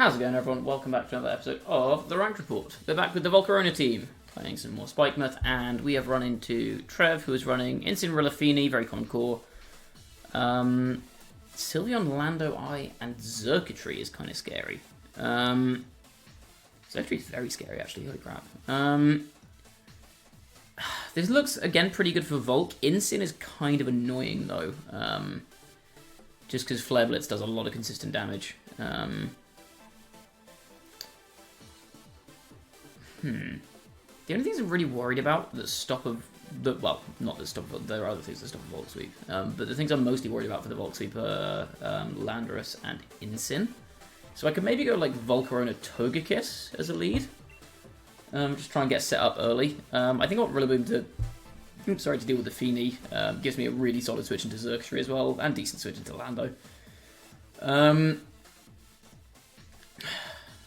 How's it going, everyone? Welcome back to another episode of The Ranked Report. We're back with the Volcarona team, playing some more Spikemuth, and we have run into Trev, who is running Incin Rillafini, very common core. Sylveon, Lando Eye, and Xurkitree is kind of scary. Xurkitree is very scary, actually, holy crap. This looks, again, pretty good for Volk. Incin is kind of annoying, though, just because Flare Blitz does a lot of consistent damage. The only things I'm really worried about that stop of the not that stop of, there are other things that stop a Volk Sweep, but the things I'm mostly worried about for the Volk Sweep are Landorus and Incin. So I could maybe go like Volcarona Togekiss as a lead. Just try and get set up early. I think I want Rillaboom to deal with the Fini. Gives me a really solid switch into Xurkitree as well, and decent switch into Lando.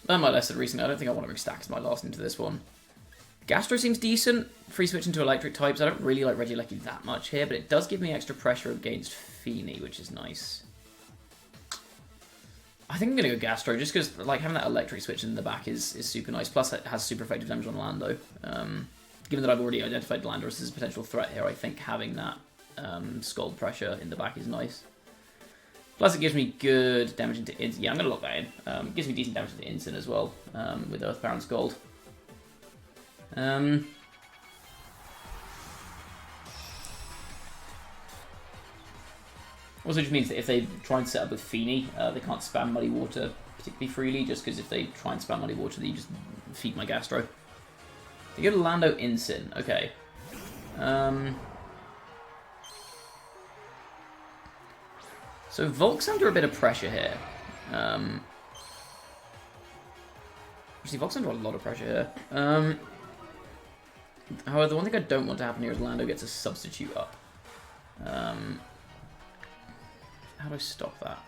Learned my lesson recently. I don't think I want to bring Stacks my last into this one. Gastro seems decent. Free switch into electric types. I don't really like Regieleki that much here, but it does give me extra pressure against Fini, which is nice. I think I'm going to go Gastro, just because like having that electric switch in the back is super nice. Plus, it has super effective damage on Lando. Given that I've already identified Landorus as a potential threat here, I think having that Scald pressure in the back is nice. Plus, it gives me good damage into Incin. Yeah, I'm going to lock that in. It gives me decent damage into Incin as well, with Earthbound Scald. Also just means that if they try and set up with Fini, they can't spam Muddy Water particularly freely, just because if they try and spam Muddy Water, then you just feed my Gastro. They go to Lando Incin. Okay. So Volk's under a bit of pressure here. Actually, Volk's under a lot of pressure here. However, the one thing I don't want to happen here is Lando gets a substitute up. How do I stop that?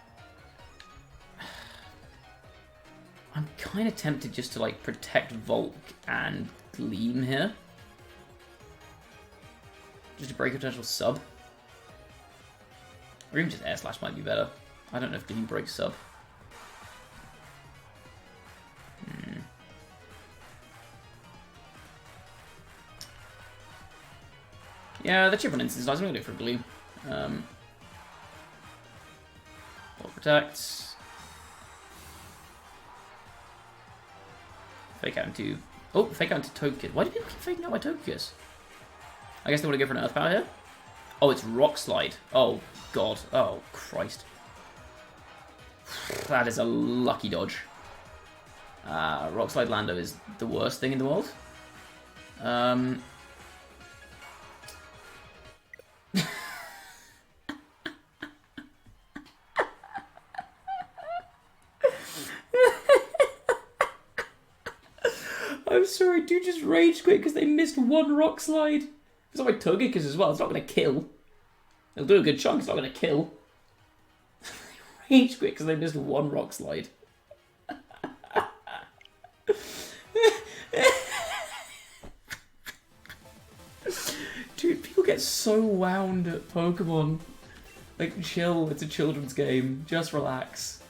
I'm kind of tempted just to like protect Volk and Gleam here. Just to break a potential sub. Or even just Air Slash might be better. I don't know if Gleam breaks sub. Yeah, the chip on Instance is nice. I'm going to do it for Gleam. Volt Protect. Fake out into... Oh, fake out into Togekiss. Why do people keep faking out my Togekiss? I guess they want to go for an Earth Power here? Oh, it's Rock Slide. Oh, God. Oh, Christ. That is a lucky dodge. Rock Slide Lando is the worst thing in the world. I'm sorry, dude just rage quit because they missed one Rock Slide. It's not like Togekiss as well, it's not going to kill. It'll do a good chunk, it's not going to kill. Rage quit because they missed one Rock Slide. Dude, people get so wound at Pokemon. Like, chill, it's a children's game. Just relax.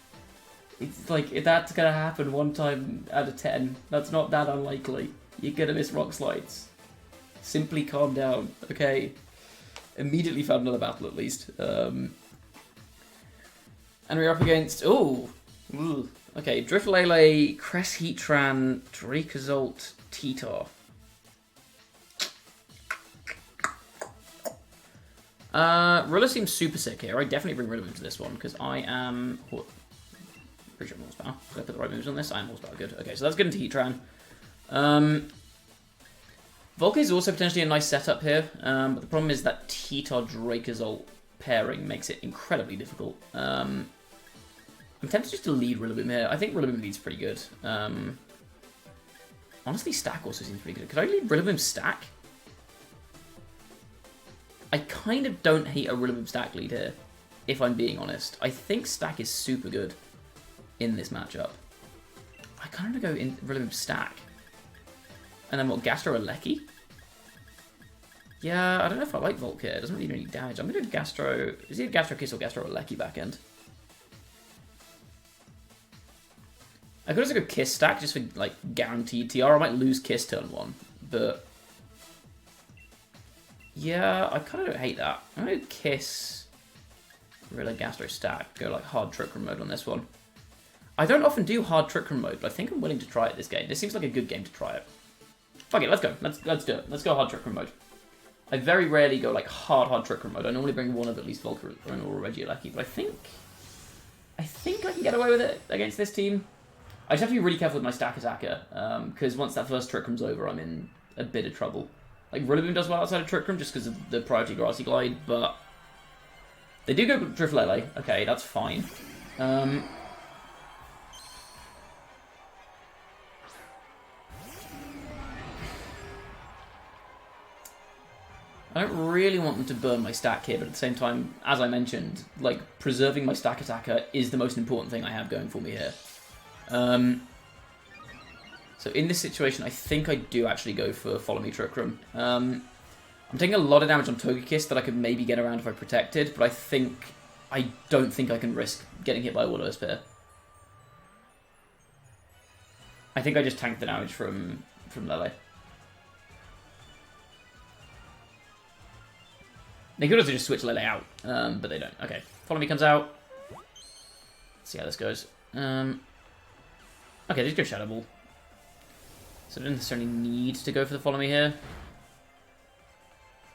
It's like, if that's gonna happen one time out of 10, that's not that unlikely. You're gonna miss Rock Slides. Simply calm down, okay? Immediately found another battle, at least. And we're up against... Oh! Okay, Driftlele, Cress Heatran, Dracozolt, Titar. Rilla seems super sick here. I definitely bring Rilla into this one, because I am... Pretty sure I'm horsepower. Did I put the right moves on this? I am horsepower, good. Okay, so that's good into Heatran. Volk is also potentially a nice setup here, but the problem is that Titar Dracozolt pairing makes it incredibly difficult. I'm tempted just to lead Rillaboom here. I think Rillaboom leads pretty good. Honestly, Stack also seems pretty good. Could I lead Rillaboom Stack? I kind of don't hate a Rillaboom Stack lead here, if I'm being honest. I think Stack is super good in this matchup. I kind of want to go in Rillaboom Stack. And then what, Gastro or Lecky? Yeah, I don't know if I like Volk here. It doesn't really do any damage. I'm going to do Gastro... Is it Gastro Kiss or Gastro or Lecky back end? I could also go Kiss stack just for like guaranteed TR. I might lose Kiss turn 1, but yeah, I kind of don't hate that. I'm gonna Kiss, really Gastro stack, go like hard Trick Room mode on this one. I don't often do hard Trick Room mode, but I think I'm willing to try it this game. This seems like a good game to try it. Fuck it, let's go. Let's do it. Let's go hard Trick Room mode. I very rarely go like hard Trick Room mode. I normally bring one of at least Volcarona or Regieleki, but I think I can get away with it against this team. I just have to be really careful with my Stakataka, because once that first Trick Room's over, I'm in a bit of trouble. Like, Rillaboom does well outside of Trick Room just because of the priority Grassy Glide, but they do go Driftlele. Okay, that's fine. I don't really want them to burn my stack here, but at the same time, as I mentioned, like, preserving my Stakataka is the most important thing I have going for me here. So in this situation, I think I do actually go for Follow Me Trick Room. I'm taking a lot of damage on Togekiss that I could maybe get around if I protected, but I don't think I can risk getting hit by a Will-O-Wisp here. I think I just tanked the damage from Lele. They could also just switch Lele out, but they don't. Okay, Follow Me comes out. Let's see how this goes. Okay, they just go Shadow Ball. So I don't necessarily need to go for the Follow Me here.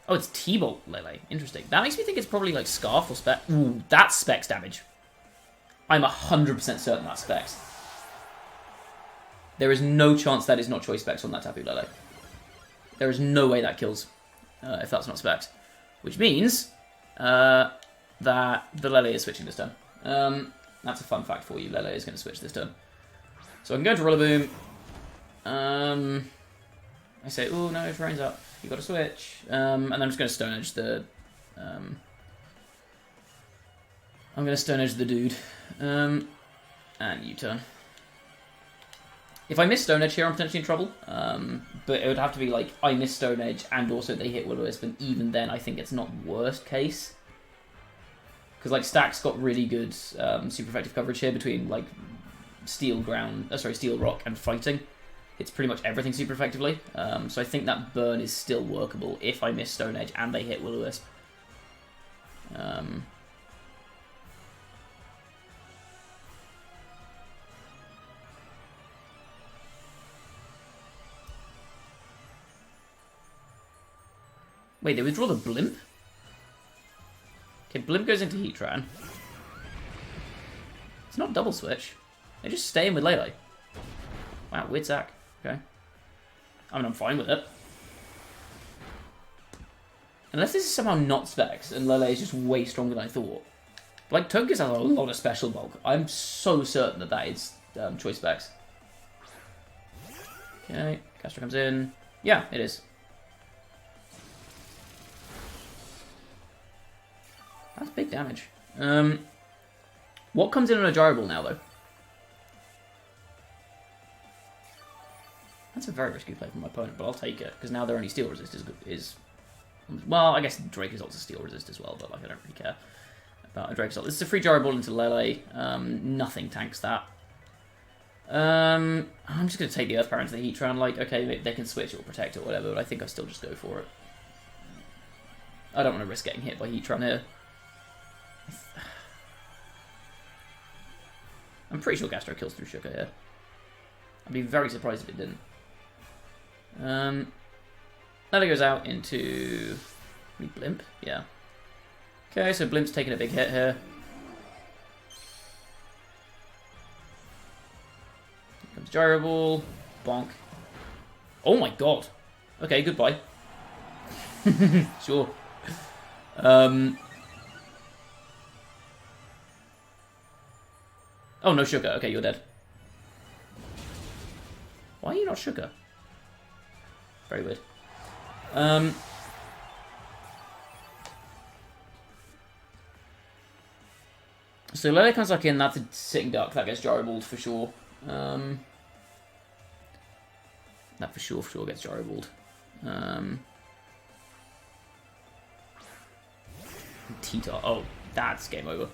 Oh, it's T-Bolt Lele. Interesting. That makes me think it's probably like Scarf or Specs. Ooh, that's Specs damage. I'm 100% certain that's Specs. There is no chance that is not Choice Specs on that Tapu Lele. There is no way that kills if that's not Specs. Which means that the Lele is switching this turn. That's a fun fact for you. Lele is going to switch this turn. So I can go into Rillaboom. I say, oh no, it rains up. You got to switch. And I'm just going to Stone Edge the. I'm going to Stone Edge the dude. And U-turn. If I miss Stone Edge here, I'm potentially in trouble. But it would have to be like I miss Stone Edge and also they hit Will-O-Wisp, and even then, I think it's not worst case. Because like Stack's got really good super effective coverage here between like Steel Rock and Fighting. It's pretty much everything super effectively. So I think that burn is still workable if I miss Stone Edge and they hit Will-O-Wisp. Wait, they withdraw the Blimp? Okay, Blimp goes into Heatran. It's not double switch. They just stay in with Lele. Wow, weird sack. Okay. I mean, I'm fine with it. Unless this is somehow not Specs, and Lele is just way stronger than I thought. Like, Togekiss has a lot of special bulk. I'm so certain that that is Choice Specs. Okay, Castro comes in. Yeah, it is. That's big damage. What comes in on a Gyro Ball now, though? That's a very risky play from my opponent, but I'll take it, because now their only Steel Resist is... Well, I guess Dracozolt is Steel Resist as well, but like I don't really care about a Dracozolt. This is a free Gyro Ball into Lele. Nothing tanks that. I'm just going to take the Earth Power into the Heatran. Like, okay, they can switch it or protect it or whatever, but I think I still just go for it. I don't want to risk getting hit by Heatran here. I'm pretty sure Gastro kills through Shuka here. I'd be very surprised if it didn't. Lele goes out into Blimp. Yeah. Okay, so Blimp's taking a big hit here. Here comes Gyro Ball. Bonk. Oh my god. Okay, goodbye. Sure. Oh, no Shuka. Okay, you're dead. Why are you not Shuka? Very weird. So Lele comes back in, that's a sitting duck, that gets Gyro Balled for sure. That for sure gets Gyro Balled. T-Tar. Oh, that's game over.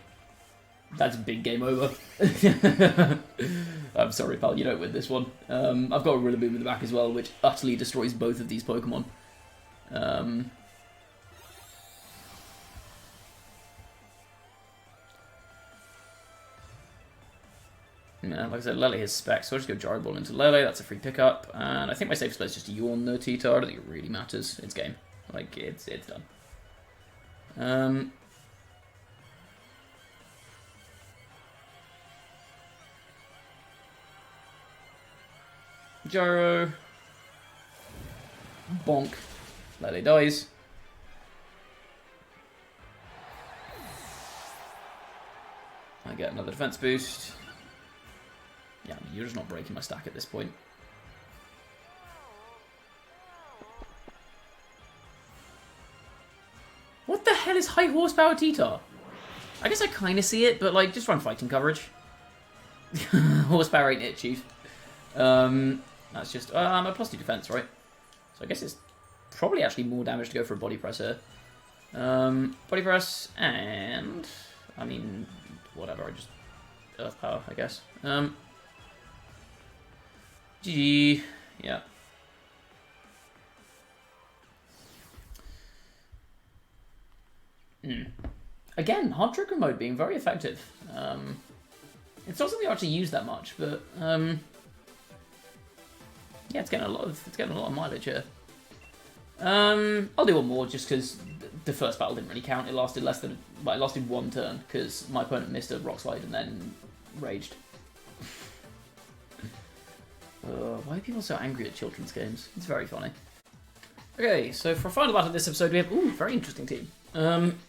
That's a big game over. That I'm sorry, pal, you don't win this one. I've got a Rillaboom in the back as well, which utterly destroys both of these Pokemon. Yeah, like I said, Lele has specs, so I'll just go Gyro Ball into Lele. That's a free pickup. And I think my safest bet is just Yawn the T-Tar. I don't think it really matters. It's game. Like, it's done. Gyro. Bonk. Lele dies. I get another defense boost. Yeah, I mean, you're just not breaking my stack at this point. What the hell is high horsepower T-Tar? I guess I kind of see it, but like, just run fighting coverage. Horsepower ain't it, chief. That's just... I'm a +2 defense, right? So I guess it's probably actually more damage to go for a body press here. Body press, and... I mean, whatever, I just... Earth power, I guess. GG. Yeah. Again, hard Trick Room mode being very effective. It's not something I actually use that much, but yeah, it's getting a lot of mileage here. I'll do one more just because the first battle didn't really count. It lasted less than, well, it lasted one turn because my opponent missed a rock slide and then raged. Why are people so angry at children's games? It's very funny. Okay, so for our final battle of this episode, we have very interesting team.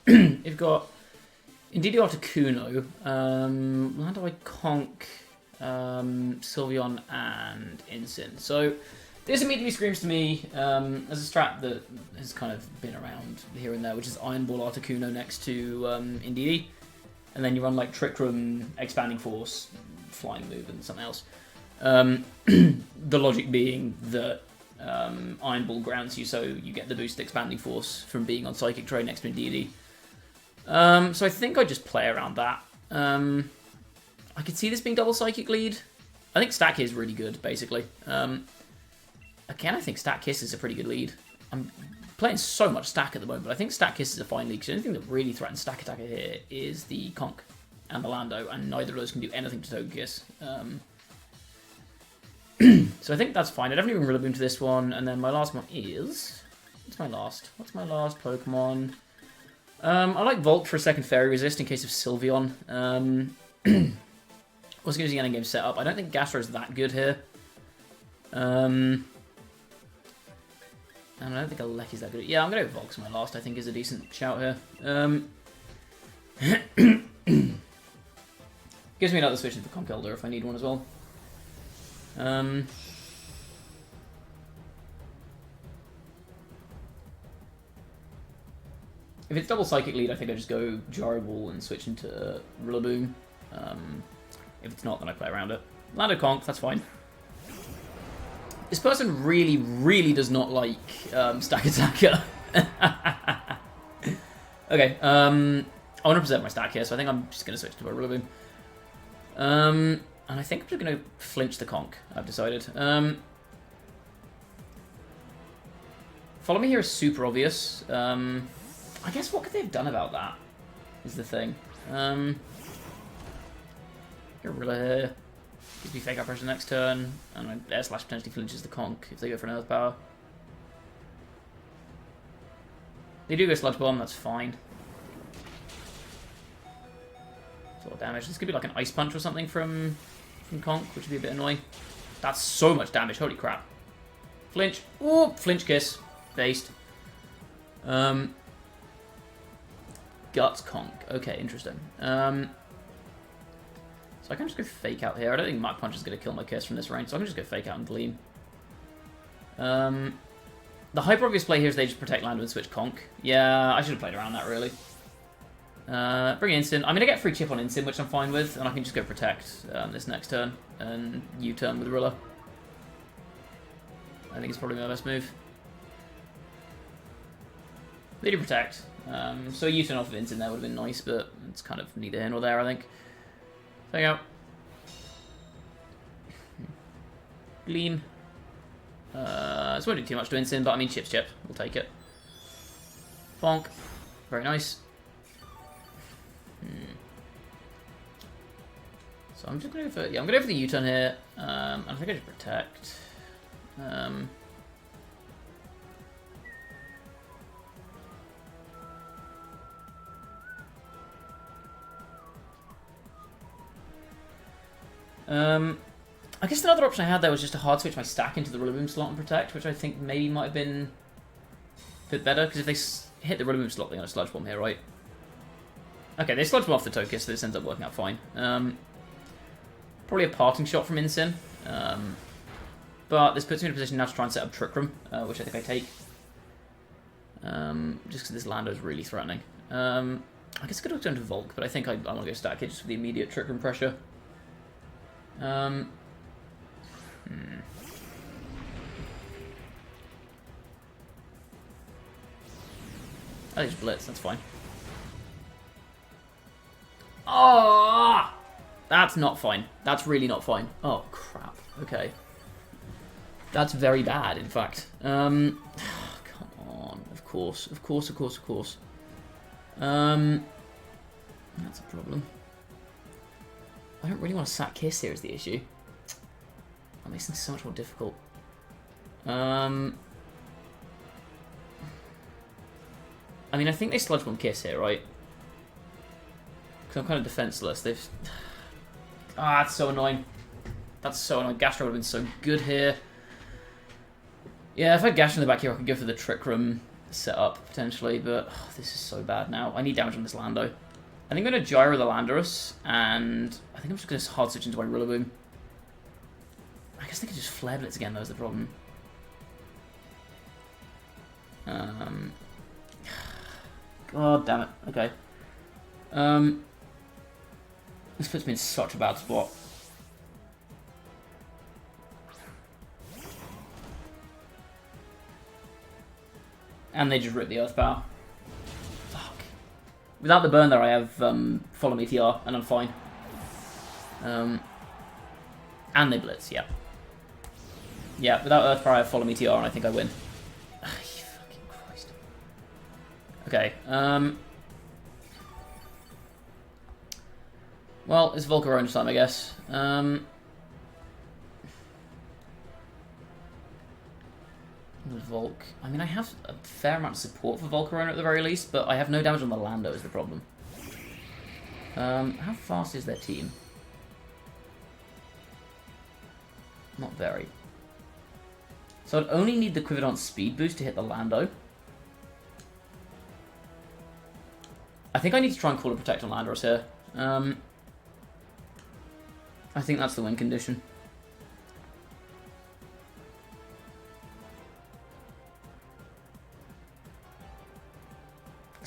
We've got Indeedee Articuno, Landaway Conk, Sylveon, and Incin. So this immediately screams to me as a strat that has kind of been around here and there, which is Iron Ball Articuno next to Indeedee, and then you run like Trick Room, Expanding Force, Flying Move, and something else. The logic being that Iron Ball grounds you, so you get the boost Expanding Force from being on Psychic Trade next to Indeedee. So I think I just play around that. I could see this being double Psychic lead. I think Stat Kiss is really good, basically. Again, I think Stat Kiss is a pretty good lead. I'm playing so much Stack at the moment, but I think Stat Kiss is a fine lead, because the only thing that really threatens Stakataka here is the Conk and the Lando, and neither of those can do anything to Togekiss. So I think that's fine. I definitely bring Rillaboom to this one, and then my last one is... What's my last Pokemon? I like Volt for a second Fairy Resist in case of Sylveon. Also using endgame setup. I don't think Gastro's that good here. And I don't think Aleki's that good. Yeah, I'm going to go Volks my last, I think, is a decent shout here. Gives me another switch into Conk Elder if I need one as well. If it's double Psychic lead, I think I just go Gyro Ball and switch into Rillaboom. If it's not, then I play around it. Lando Conk, that's fine. This person really, really does not like Stakataka. Okay, I want to preserve my stack here, so I think I'm just going to switch to a Rillaboom. And I think I'm just going to flinch the Conk, I've decided. Follow Me here is super obvious. I guess what could they have done about that, is the thing. Gorilla here. Gives me Fake Out Pressure next turn, and Air Slash potentially flinches the Conk if they go for an Earth Power. They do go Sludge Bomb, that's fine. That's a lot of damage. This could be like an Ice Punch or something from Conk, which would be a bit annoying. That's so much damage, holy crap. Flinch. Ooh, Flinch Kiss. Based. Guts Conk. Okay, interesting. So I can just go Fake Out here. I don't think Mach Punch is going to kill my Kiss from this range, so I can just go Fake Out and Gleam. The hyper obvious play here is they just protect land and switch Conk. Yeah, I should have played around that, really. Bring Instant. I'm going to get free chip on Instant, which I'm fine with, and I can just go Protect this next turn, and U-turn with Rilla. I think it's probably my best move. They do Protect. So a U-turn off of Instant there would have been nice, but it's kind of neither here nor there, I think. Fake Out. Gleam. This won't do too much to Incin, but I mean Chip's Chip. We'll take it. Bonk. Very nice. So I'm just going to go for... Yeah, I'm going to go for the U-turn here. I think I just protect. I guess another option I had there was just to hard switch my stack into the Rillaboom slot and protect, which I think maybe might have been a bit better, because if they hit the Rillaboom slot, they're going to Sludge Bomb here, right? Okay, they Sludge Bomb off the Tokus, so this ends up working out fine. Probably a parting shot from Incin, but this puts me in a position now to try and set up Trick Room, which I think I take. Just because this Lando is really threatening. I guess I could have gone to Volk, but I think I want to go stack it just for the immediate Trick Room pressure. I just Blitz, that's fine. Oh! That's not fine. That's really not fine. Oh, crap. Okay. That's very bad, in fact. Come on. Of course. Of course, of course, of course. That's a problem. I don't really want to sack Kiss here is the issue. That makes things so much more difficult. I mean, I think they Sludge Bomb Kiss here, right? Because I'm kind of defenseless. They've... Ah, that's so annoying. That's so annoying. Gastro would have been so good here. Yeah, if I had Gastro in the back here, I could go for the Trick Room setup, potentially, but this is so bad now. I need damage on this Lando. I think I'm going to Gyro the Landorus, and I think I'm just going to hard switch into my Rillaboom. I guess they could just Flare Blitz again, though, is the problem. God damn it. Okay. This puts me in such a bad spot. And they just rip the Earth Power. Fuck. Without the burn there, I have Follow Meteor, and I'm fine. And they Blitz, yeah. Yeah, without Earth Power, I have Follow Meteor, and I think I win. You fucking Christ. Okay, well, it's Volcarona time, I guess. Volk. I mean, I have a fair amount of support for Volcarona at the very least, but I have no damage on the Lando is the problem. How fast is their team? Not very. So I'd only need the Quiver Dance speed boost to hit the Lando. I think I need to try and call a Protect on Landorus here. I think that's the win condition.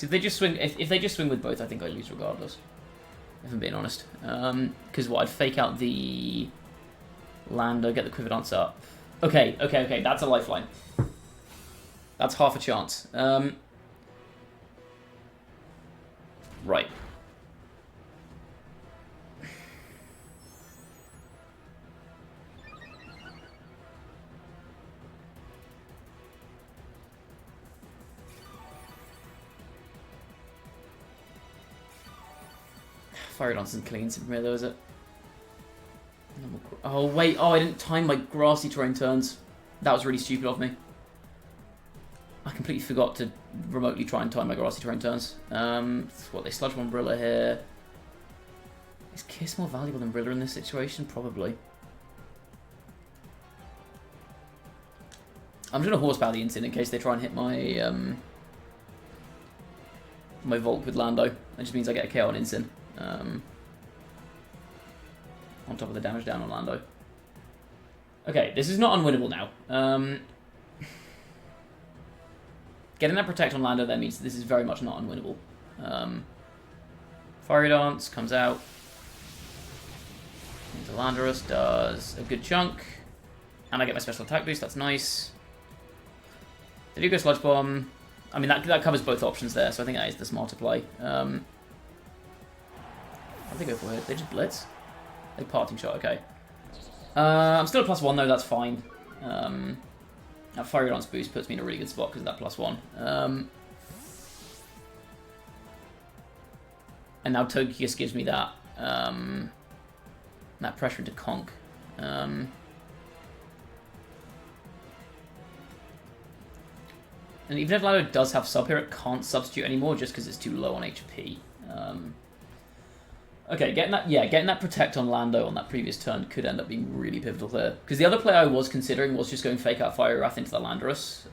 If they just swing, if they just swing with both, I think I lose regardless. If I'm being honest, because what I'd fake out the Lando, get the Quiver Dance up. Okay, okay, okay. That's a lifeline. That's half a chance. Right. Fire Dance isn't clean from here though, is it? Oh wait, oh I didn't time my grassy terrain turns. That was really stupid of me. I completely forgot to remotely try and time my grassy terrain turns. What, they Sludge Bomb Brilla here. Is Kiss more valuable than Brilla in this situation? Probably. I'm just gonna Horsepower the Incin in case they try and hit my my Volk with Lando. That just means I get a KO on Incin. On top of the damage down on Lando. Okay, this is not unwinnable now. Getting that Protect on Lando then means this is very much not unwinnable. Fire Dance comes out. Into Landorus, does a good chunk. And I get my special attack boost, that's nice. They do go Sludge Bomb. I mean, that covers both options there, so I think that is the smarter play. What do they go for here? They just Blitz? They Parting Shot, okay. I'm still at +1 though, that's fine. That Fire Dance boost puts me in a really good spot because of that +1. And now Togekiss gives me that that pressure into Conk. And even if Lando does have sub here, it can't substitute anymore just because it's too low on HP. Okay, getting that Protect on Lando on that previous turn could end up being really pivotal there. Because the other play I was considering was just going Fake Out Fire Wrath into the Landorus.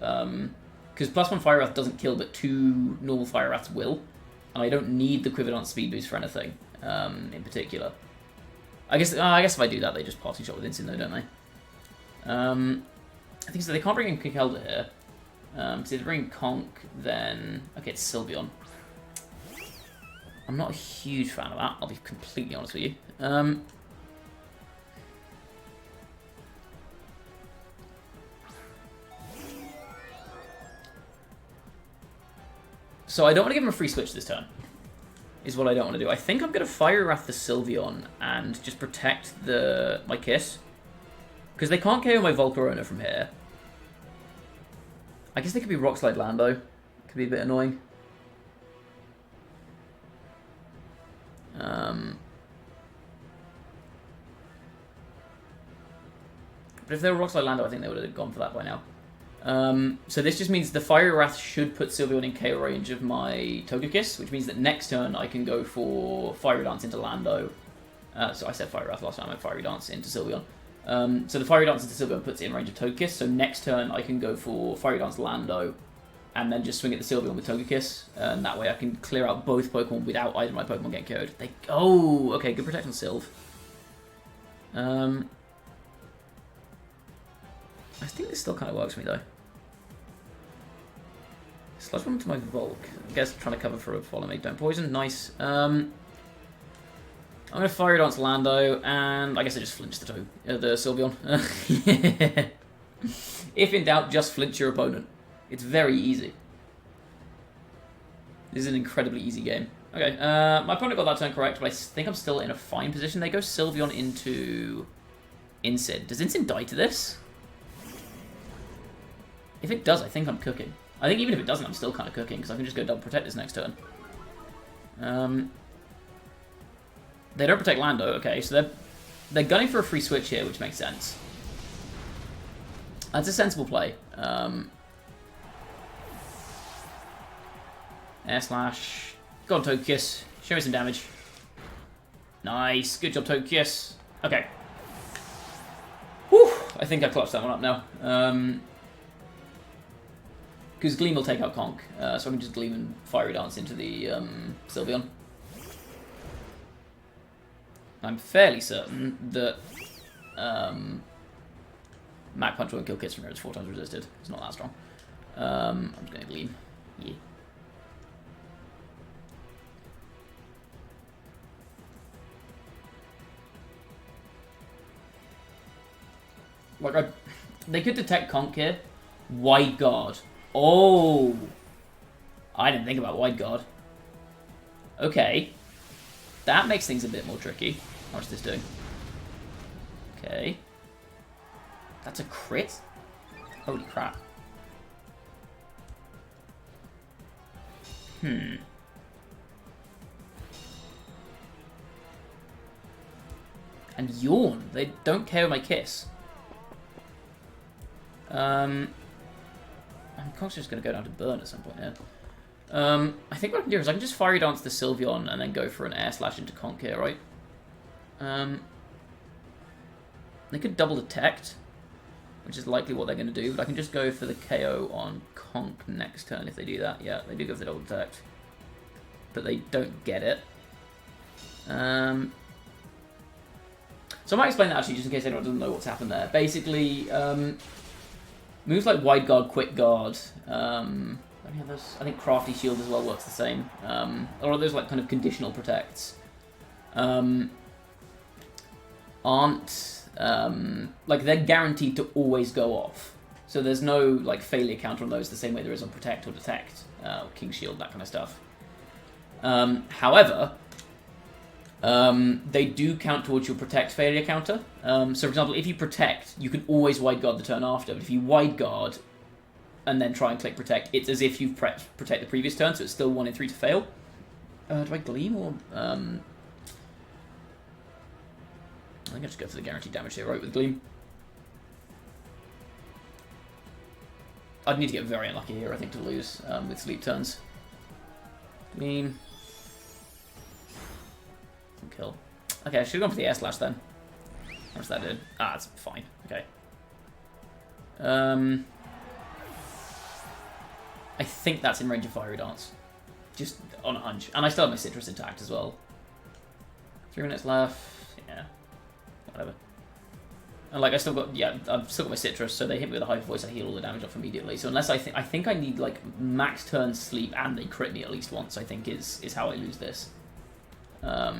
Because +1 Fire Wrath doesn't kill, but 2 normal Fire Wraths will. And I don't need the Quiver Dance speed boost for anything, in particular. I guess if I do that, they just Parting Shot with Instant though, don't they? I think so. They can't bring in Kikelda here. So if they bring Conk, then... Okay, it's Sylveon. I'm not a huge fan of that, I'll be completely honest with you. So I don't want to give him a free switch this turn, is what I don't want to do. I think I'm going to Fire Wrath the Sylveon and just protect my Kiss. Because they can't KO my Volcarona from here. I guess they could be Rock Slide Lando. Could be a bit annoying. But if they were Rock Slide Lando, I think they would have gone for that by now. So this just means the Fire Wrath should put Sylveon in KO range of my Togekiss, which means that next turn I can go for Fire Dance into Lando. So I said Fire Wrath last time, I meant Fire Dance into Sylveon. So the Fire Dance into Sylveon puts it in range of Togekiss, so next turn I can go for Fire Dance Lando, and then just swing at the Sylveon with Togekiss, and that way I can clear out both Pokemon without either of my Pokemon getting KO'd. Oh, okay, good protection Sylv. I think this still kind of works for me, though. Sludge Bomb to my Volk. I guess trying to cover for a Follow Me. Don't Poison. Nice. I'm going to Fire Dance Lando, and I guess I just flinch the Sylveon. If in doubt, just flinch your opponent. It's very easy. This is an incredibly easy game. Okay, my opponent got that turn correct, but I think I'm still in a fine position. They go Sylveon into Incid. Does Incid die to this? If it does, I think I'm cooking. I think even if it doesn't, I'm still kind of cooking, because I can just go double protect this next turn. They don't protect Lando, okay, so they're gunning for a free switch here, which makes sense. That's a sensible play. Air Slash. Go on, Togekiss. Show me some damage. Nice. Good job, Togekiss. Okay. Whew. I think I clutched that one up now. Because Gleam will take out Conk, so I can just Gleam and Fiery Dance into the Sylveon. I'm fairly certain that Mach Punch won't kill Kiss from here. It's 4 times resisted. It's not that strong. I'm just going to Gleam. Yeah. Like, they could detect Conk here. Wide Guard. Oh! I didn't think about Wide Guard. Okay. That makes things a bit more tricky. How much is this doing? Okay. That's a crit? Holy crap. And Yawn. They don't KO my Kiss. Conk's just going to go down to burn at some point here. I think what I can do is I can just Fiery Dance the Sylveon and then go for an Air Slash into Conk here, right? They could double detect, which is likely what they're going to do, but I can just go for the KO on Conk next turn if they do that. Yeah, they do go for the double detect, but they don't get it. So I might explain that actually, just in case anyone doesn't know what's happened there. Basically, moves like Wide Guard, Quick Guard, any others? I think Crafty Shield as well works the same. A lot of those like kind of conditional protects aren't like they're guaranteed to always go off. So there's no like failure counter on those the same way there is on Protect or Detect, King Shield, that kind of stuff. However, They do count towards your protect failure counter. So for example, if you protect, you can always wide guard the turn after. But if you wide guard and then try and click protect, it's as if you've protect the previous turn, so it's still 1 in 3 to fail. Do I gleam or I think I just go for the guaranteed damage here, right, with gleam. I'd need to get very unlucky here, I think, to lose with sleep turns. Gleam. Kill. Okay, I should have gone for the air slash then. How much that did? Ah, it's fine. Okay. I think that's in range of Fiery Dance. Just on a hunch. And I still have my Citrus intact as well. 3 minutes left. Yeah. Whatever. And like, I've still got my Citrus, so they hit me with a Hyper Voice, I heal all the damage off immediately. So unless I think I need like max turn sleep and they crit me at least once, I think is how I lose this. So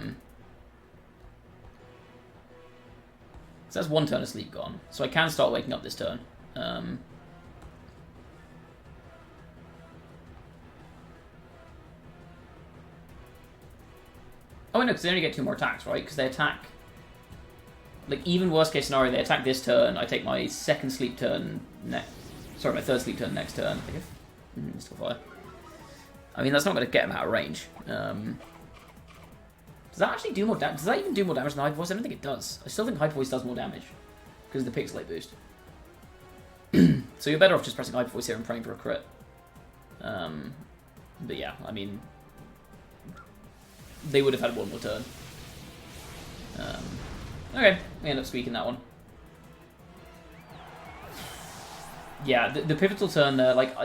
that's 1 turn of sleep gone. So I can start waking up this turn. Oh, no, because they only get 2 more attacks, right? Because they attack... Like, even worst case scenario, they attack this turn. I take my 2nd sleep turn next... Sorry, my 3rd sleep turn next turn. I guess. Still fire. I mean, that's not going to get him out of range. Does that actually do more damage? Does that even do more damage than Hyper Voice? I don't think it does. I still think Hyper Voice does more damage. Because of the Pixelate boost. So you're better off just pressing Hyper Voice here and praying for a crit. But yeah, I mean... They would have had 1 more turn. Okay, we end up squeaking that one. Yeah, the pivotal turn there, like,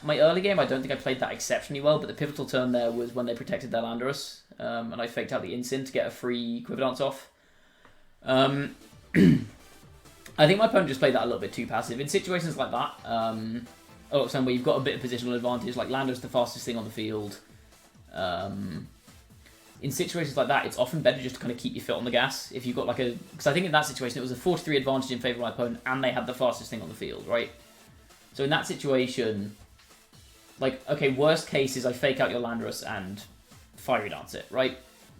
my early game, I don't think I played that exceptionally well, but the pivotal turn there was when they protected their Landorus, and I faked out the Incin to get a free Quiver Dance off. I think my opponent just played that a little bit too passive. In situations like that, where you've got a bit of positional advantage, like Landorus the fastest thing on the field, in situations like that, it's often better just to kind of keep your foot on the gas. If you've got like a... Because I think in that situation, it was a 4-3 advantage in favour of my opponent, and they had the fastest thing on the field, right? So in that situation, like, okay, worst case is I fake out your Landorus and Fiery Dance it, right?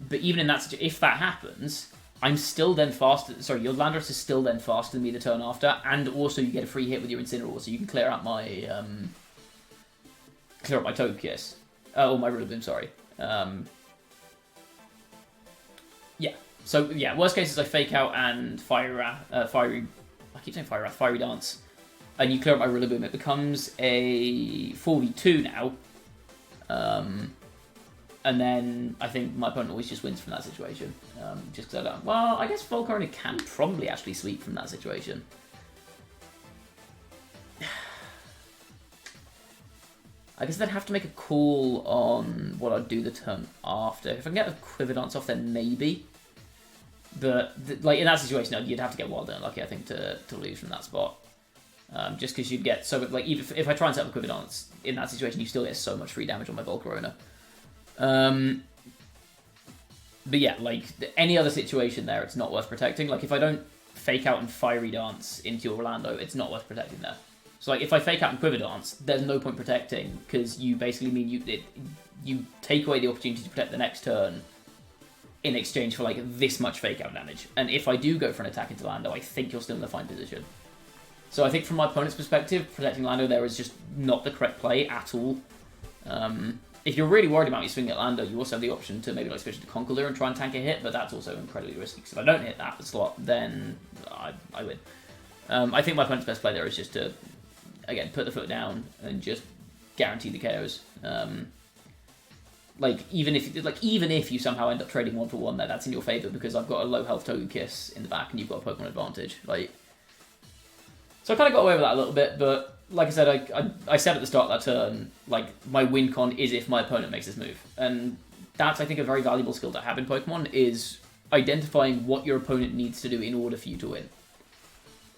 But even in that situation, if that happens, I'm still then faster... Sorry, your Landorus is still then faster than me the turn after, and also you get a free hit with your Incineroar, so you can clear out my... Togekiss. Or my Rillaboom, sorry. Yeah. So yeah, worst case is I fake out and Fiery Dance, and you clear up my Rillaboom. It becomes a 4v2 now, and then I think my opponent always just wins from that situation. Just because I don't. Well, I guess Volcarona can probably actually sweep from that situation. I guess they'd have to make a call on what I'd do the turn after. If I can get a Quiver Dance off, then maybe. But like in that situation, no, you'd have to get wildly unlucky, I think, to lose from that spot. Just because you'd get so like even if I try and set up a Quiver Dance in that situation, you still get so much free damage on my Volcarona. But yeah, like any other situation there, it's not worth protecting. Like if I don't fake out and Fiery Dance into your Orlando, it's not worth protecting there. So like if I fake out and Quiver Dance, there's no point protecting because you basically mean you take away the opportunity to protect the next turn in exchange for like this much fake out damage. And if I do go for an attack into Lando, I think you're still in a fine position. So I think from my opponent's perspective, protecting Lando there is just not the correct play at all. If you're really worried about me swinging at Lando, you also have the option to maybe like switch to Conkeldurr and try and tank a hit, but that's also incredibly risky, because if I don't hit that slot, then I win. I think my opponent's best play there is just to, again, put the foot down and just guarantee the KOs. Even if you somehow end up trading 1-for-1 there, that's in your favour because I've got a low health Togekiss in the back and you've got a Pokemon advantage. So I kind of got away with that a little bit, but like I said, I said at the start of that turn, like my win con is if my opponent makes this move, and that's I think a very valuable skill to have in Pokemon is identifying what your opponent needs to do in order for you to win.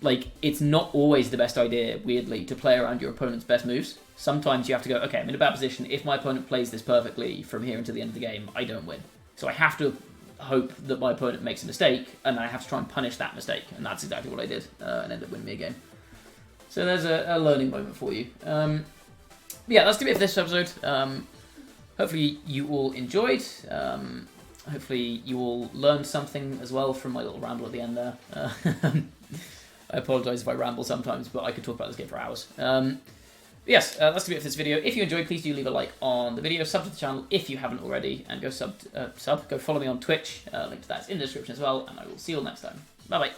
Like, it's not always the best idea, weirdly, to play around your opponent's best moves. Sometimes you have to go, okay, I'm in a bad position. If my opponent plays this perfectly from here until the end of the game, I don't win. So I have to hope that my opponent makes a mistake, and I have to try and punish that mistake. And that's exactly what I did, and ended up winning me a game. So there's a learning moment for you. Yeah, that's the bit for this episode. Hopefully you all enjoyed. hopefully you all learned something as well from my little ramble at the end there. I apologise if I ramble sometimes, but I could talk about this game for hours. Yes, that's going to be it for this video. If you enjoyed, please do leave a like on the video, sub to the channel if you haven't already, and go go follow me on Twitch. Link to that is in the description as well, and I will see you all next time. Bye bye.